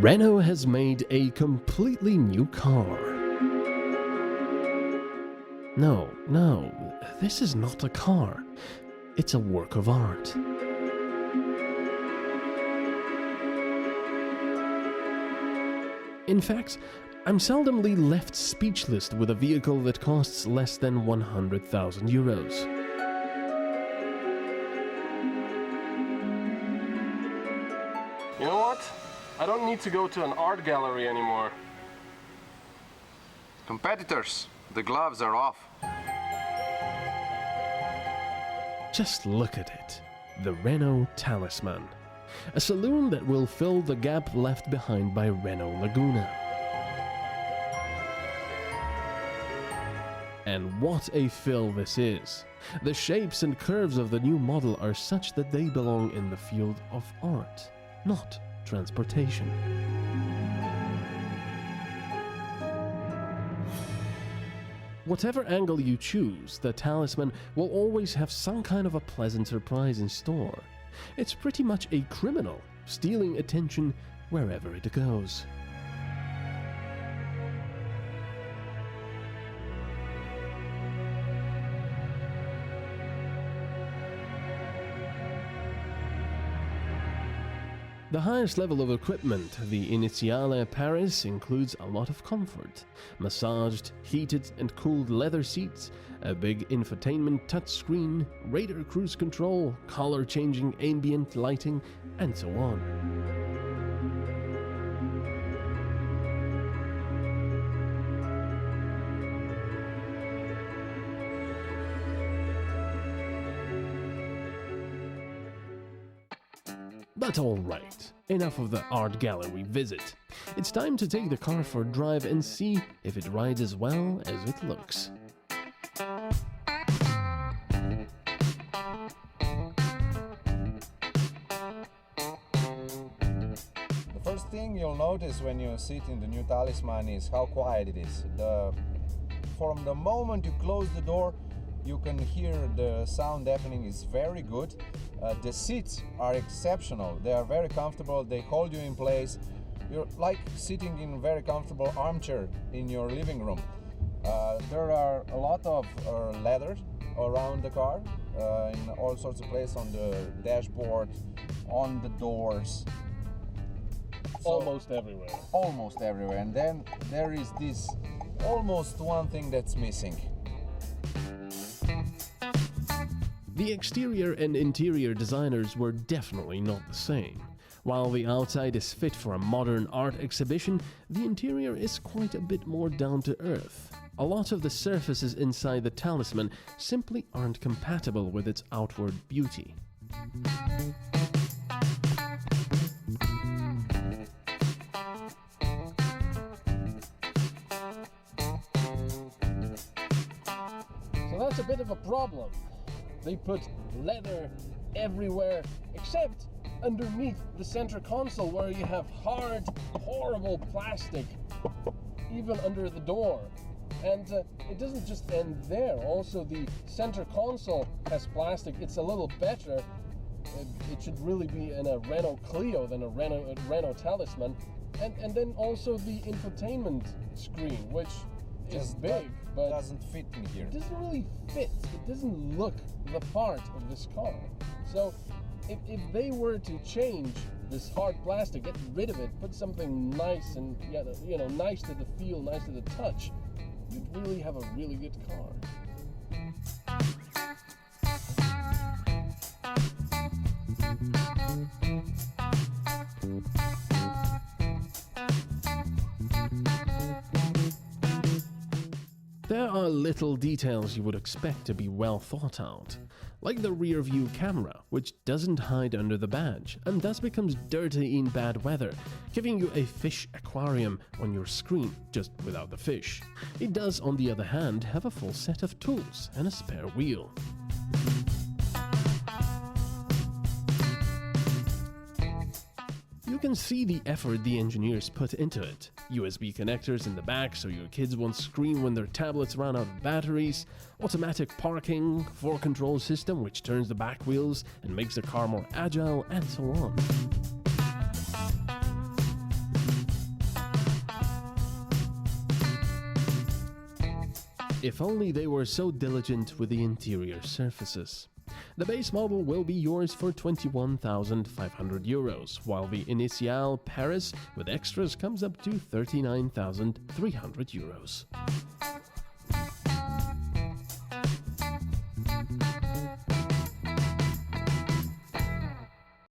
Renault has made a completely new car. No, this is not a car. It's a work of art. In fact, I'm seldomly left speechless with a vehicle that costs less than 100,000 euros. You know what? I don't need to go to an art gallery anymore. Competitors, the gloves are off. Just look at it. The Renault Talisman. A saloon that will fill the gap left behind by Renault Laguna. And what a fill this is! The shapes and curves of the new model are such that they belong in the field of art, not transportation. Whatever angle you choose, the Talisman will always have some kind of a pleasant surprise in store. It's pretty much a criminal, stealing attention wherever it goes. The highest level of equipment, the Initiale Paris, includes a lot of comfort. Massaged, heated and cooled leather seats, a big infotainment touchscreen, radar cruise control, color-changing ambient lighting, and so on. But alright, enough of the art gallery visit. It's time to take the car for a drive and see if it rides as well as it looks. The first thing you'll notice when you sit in the new Talisman is how quiet it is. From the moment you close the door, you can hear the sound deafening is very good. The seats are exceptional. They are very comfortable. They hold you in place. You're like sitting in a very comfortable armchair in your living room. There are a lot of leather around the car in all sorts of places, on the dashboard, on the doors. Almost everywhere. Almost everywhere. And then there is this almost one thing that's missing. The exterior and interior designers were definitely not the same. While the outside is fit for a modern art exhibition, the interior is quite a bit more down to earth. A lot of the surfaces inside the Talisman simply aren't compatible with its outward beauty. So that's a bit of a problem. They put leather everywhere except underneath the center console, where you have hard, horrible plastic even under the door. And it doesn't just end there. Also, the center console has plastic. It's a little better. It should really be in a Renault Clio than a Renault Talisman. And then also the infotainment screen, which is big, but doesn't fit in here. It doesn't really fit. It doesn't look the part of this car. So if they were to change this hard plastic, get rid of it, put something nice and nice to the feel, nice to the touch, you'd really have a really good car. There are little details you would expect to be well thought out, like the rear view camera, which doesn't hide under the badge and thus becomes dirty in bad weather, giving you a fish aquarium on your screen just without the fish. It does, on the other hand, have a full set of tools and a spare wheel. You can see the effort the engineers put into it. USB connectors in the back so your kids won't scream when their tablets run out of batteries, automatic parking, 4control system which turns the back wheels and makes the car more agile, and so on. If only they were so diligent with the interior surfaces. The base model will be yours for €21,500, while the Initiale Paris with extras comes up to €39,300.